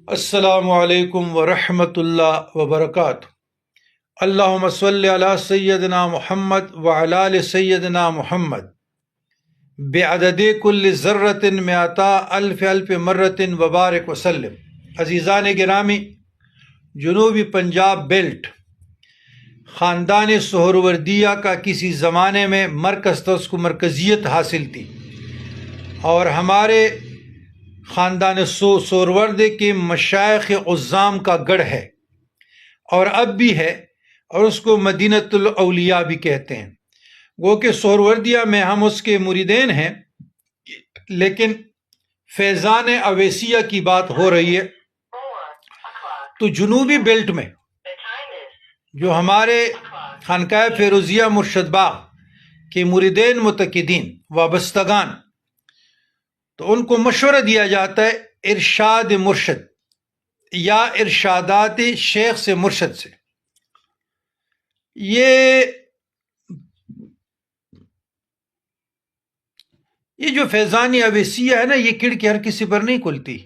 السلام علیکم ورحمۃ اللہ وبرکاتہ۔ اللہم صلی علی سیدنا محمد وعلی آل سیدنا محمد بعدد کل ذرۃ مئتا الف الف مرۃ وبارک وسلم۔ عزیزان گرامی، جنوبی پنجاب بیلٹ خاندان سہروردیہ کا کسی زمانے میں مرکز تھا، اس کو مرکزیت حاصل تھی، اور ہمارے خاندان سہروردے کے مشائخ عظام کا گڑھ ہے، اور اب بھی ہے، اور اس کو مدینۃ الاولیاء بھی کہتے ہیں۔ وہ کہ سہروردیہ میں ہم اس کے مریدین ہیں، لیکن فیضان اویسیہ کی بات ہو رہی ہے تو جنوبی بیلٹ میں جو ہمارے خانقاہ فیروزیہ مرشد باغ کے مریدین متقدین وابستگان، تو ان کو مشورہ دیا جاتا ہے ارشاد مرشد یا ارشادات شیخ سے مرشد سے۔ یہ جو فیضانی اویسیہ ہے نا، یہ کھڑکی ہر کسی پر نہیں کھلتی۔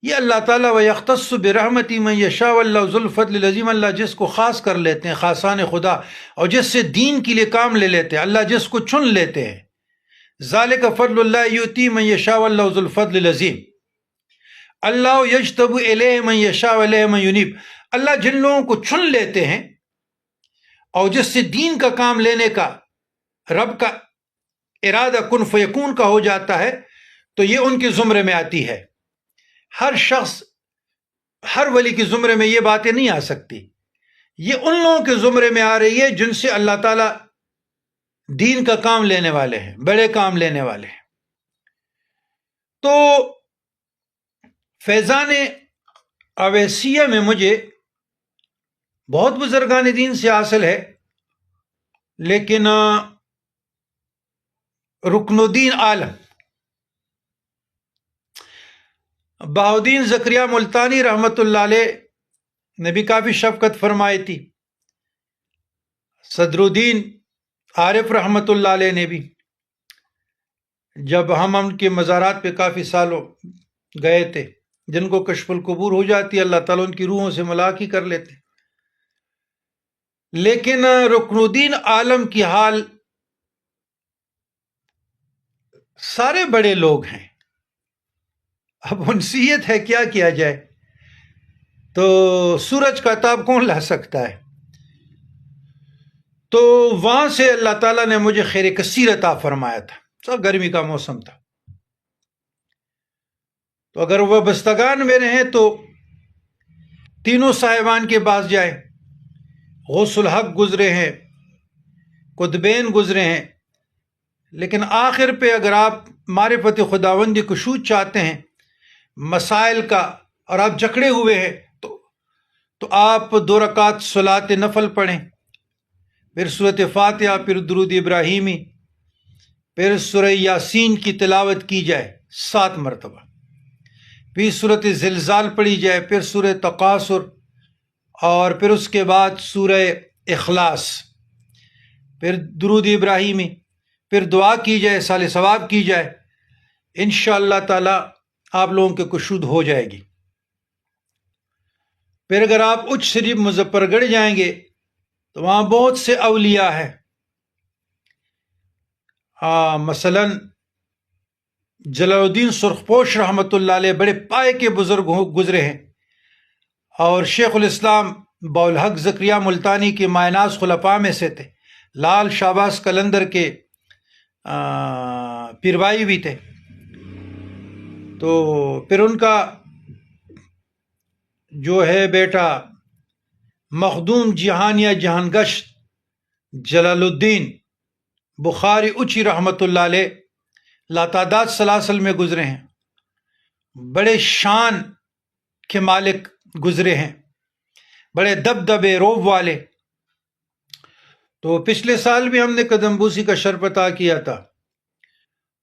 یہ اللہ تعالیٰ وَيَخْتَصُّ بِرَحْمَتِهِ مَن يَشَاءُ وَاللَّهُ ذُو الْفَضْلِ الْعَظِيمِ، اللہ جس کو خاص کر لیتے ہیں، خاصان خدا، اور جس سے دین کے لیے کام لے لیتے ہیں، اللہ جس کو چن لیتے ہیں۔ ذَلِكَ فَضْلُ اللَّهِ يُؤْتِيهِ مَن يَشَاءُ وَاللَّهُ ذُو الْفَضْلِ الْعَظِيمِ۔ اللہ یجتب الیہ من یشاء الیہ من ینیب، اللہ جن لوگوں کو چن لیتے ہیں اور جس سے دین کا کام لینے کا رب کا ارادہ کن فیکون کا ہو جاتا ہے، تو یہ ان کے زمرے میں آتی ہے۔ ہر شخص، ہر ولی کے زمرے میں یہ باتیں نہیں آ سکتی، یہ ان لوگوں کے زمرے میں آ رہی ہے جن سے اللہ تعالیٰ دین کا کام لینے والے ہیں، بڑے کام لینے والے ہیں۔ تو فیضان اویسیہ میں مجھے بہت بزرگان دین سے حاصل ہے، لیکن رکن الدین عالم بہاؤدین زکریا ملتانی رحمۃ اللہ علیہ نے بھی کافی شفقت فرمائی تھی، صدر الدین عارف رحمۃ اللہ علیہ نے بھی، جب ہم ان کے مزارات پہ کافی سالوں گئے تھے، جن کو کشف القبور ہو جاتی ہے، اللہ تعالیٰ ان کی روحوں سے ملاقات کر لیتے۔ لیکن رکن الدین عالم کی حال، سارے بڑے لوگ ہیں، اب انسیت ہے، کیا کیا جائے؟ تو سورج کا تاب کون لا سکتا ہے؟ تو وہاں سے اللہ تعالیٰ نے مجھے خیر کثیر عطا فرمایا تھا، سب گرمی کا موسم تھا، تو اگر وہ بستگان میرے ہیں تو تینوں صاحبان کے پاس جائیں، غوث الحق گزرے ہیں، قطبین گزرے ہیں، لیکن آخر پہ اگر آپ معرفت خداوندی کشود چاہتے ہیں مسائل کا، اور آپ جکڑے ہوئے ہیں، تو آپ 2 رکعت صلاۃ نفل پڑھیں، پھر سورۃ فاتحہ، پھر درود ابراہیمی، پھر سورہ یاسین کی تلاوت کی جائے 7 مرتبہ، پھر سورۃ زلزال پڑھی جائے، پھر سورہ تکاثر، اور پھر اس کے بعد سورہ اخلاص، پھر درود ابراہیمی، پھر دعا کی جائے، سال ثواب کی جائے، انشاءاللہ تعالی آپ لوگوں کے کشود ہو جائے گی۔ پھر اگر آپ اچ شریف مظفر گڑھ جائیں گے تو وہاں بہت سے اولیاء ہیں، مثلا جلال الدین سرخپوش رحمۃ اللہ علیہ بڑے پائے کے بزرگ گزرے ہیں، اور شیخ الاسلام باالحق زکریا ملتانی کے مایناز خلفاء میں سے تھے، لال شہباز قلندر کے پیروائی بھی تھے۔ تو پھر ان کا جو ہے بیٹا مخدوم جہانیہ جہان گشت جلال الدین بخاری اچی رحمۃ اللہ علیہ لاتعداد سلاسل میں گزرے ہیں، بڑے شان کے مالک گزرے ہیں، بڑے دبدبے روب والے۔ تو پچھلے سال بھی ہم نے قدم بوسی کا شرف عطا کیا تھا،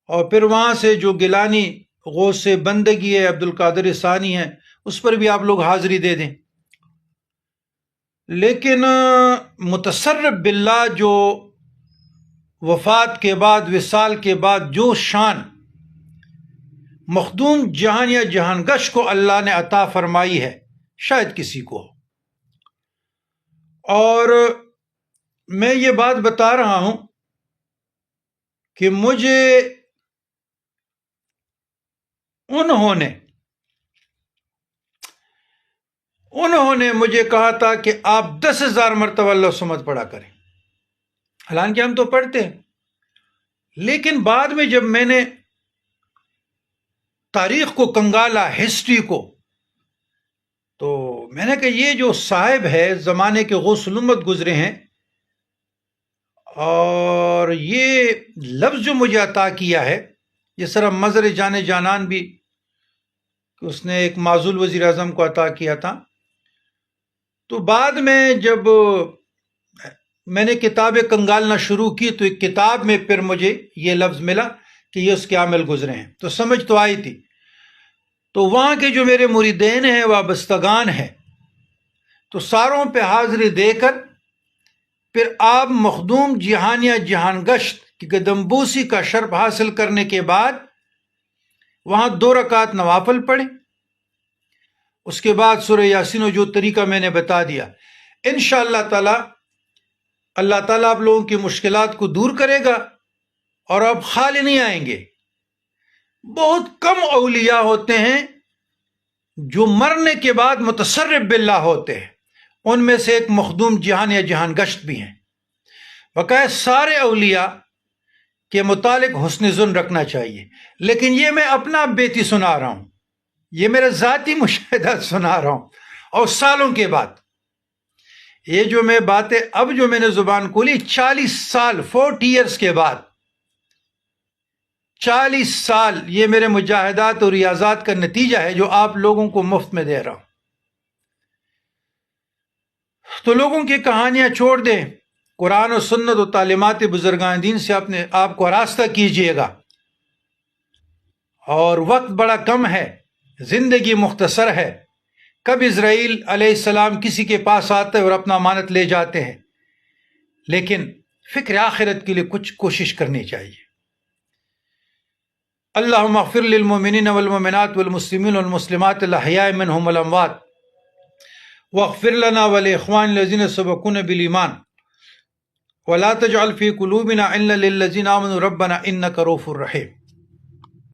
اور پھر وہاں سے جو گیلانی غوث بندگی ہے، عبد القادر ثانی ہے، اس پر بھی آپ لوگ حاضری دے دیں۔ لیکن متصرف باللہ جو وفات کے بعد، وصال کے بعد جو شان مخدوم جہان یا جہان گش کو اللہ نے عطا فرمائی ہے، شاید کسی کو. اور میں یہ بات بتا رہا ہوں کہ مجھے انہوں نے مجھے کہا تھا کہ آپ 10,000 مرتبہ اللہ الصمد پڑھا کریں. حالانکہ ہم تو پڑھتے ہیں، لیکن بعد میں جب میں نے تاریخ کو کنگالا، ہسٹری کو، تو میں نے کہا یہ جو صاحب ہے زمانے کے غوث الامت گزرے ہیں، اور یہ لفظ جو مجھے عطا کیا ہے، یہ صرف مظہر جان جانان بھی کہ اس نے ایک معزول وزیر اعظم کو عطا کیا تھا. تو بعد میں جب میں نے کتابیں کنگالنا شروع کی تو ایک کتاب میں پھر مجھے یہ لفظ ملا کہ یہ اس کے عامل گزرے ہیں، تو سمجھ تو آئی تھی. تو وہاں کے جو میرے مریدین ہیں، وابستگان ہیں، تو ساروں پہ حاضری دے کر پھر آپ مخدوم جہان یا جہان گشت کی قدمبوسی کا شرف حاصل کرنے کے بعد وہاں 2 رکعت نوافل پڑھیں. اس کے بعد سورہ یاسین و جو طریقہ میں نے بتا دیا، انشاءاللہ تعالی اللہ تعالیٰ آپ لوگوں کی مشکلات کو دور کرے گا اور آپ خالی نہیں آئیں گے. بہت کم اولیاء ہوتے ہیں جو مرنے کے بعد متصرف باللہ ہوتے ہیں، ان میں سے ایک مخدوم جہان یا جہان گشت بھی ہیں. بقایا سارے اولیاء کے متعلق حسن ظن رکھنا چاہیے، لیکن یہ میں اپنا بیتی سنا رہا ہوں، یہ میرا ذاتی مشاہدات سنا رہا ہوں. اور سالوں کے بعد یہ جو میں باتیں اب جو میں نے زبان کھولی، 40 سال 40 ایئرس کے بعد، 40 سال یہ میرے مجاہدات اور ریاضات کا نتیجہ ہے جو آپ لوگوں کو مفت میں دے رہا ہوں. تو لوگوں کی کہانیاں چھوڑ دیں، قرآن و سنت و تعلیمات بزرگان دین سے آپ کو آراستہ کیجئے گا. اور وقت بڑا کم ہے، زندگی مختصر ہے. کب اسرائیل علیہ السلام کسی کے پاس آتے اور اپنا امانت لے جاتے ہیں، لیکن فکر آخرت کے لیے کچھ کوشش کرنی چاہیے. اللہم اغفر للمؤمنین والمؤمنات والمسلمین والمسلمات الاحیاء منہم والاموات واغفر لنا ولاخوان الذین سبقونا بالایمان ولا تجعل فی قلوبنا غلا للذین آمنوا ربنا انک رؤوف رحیم.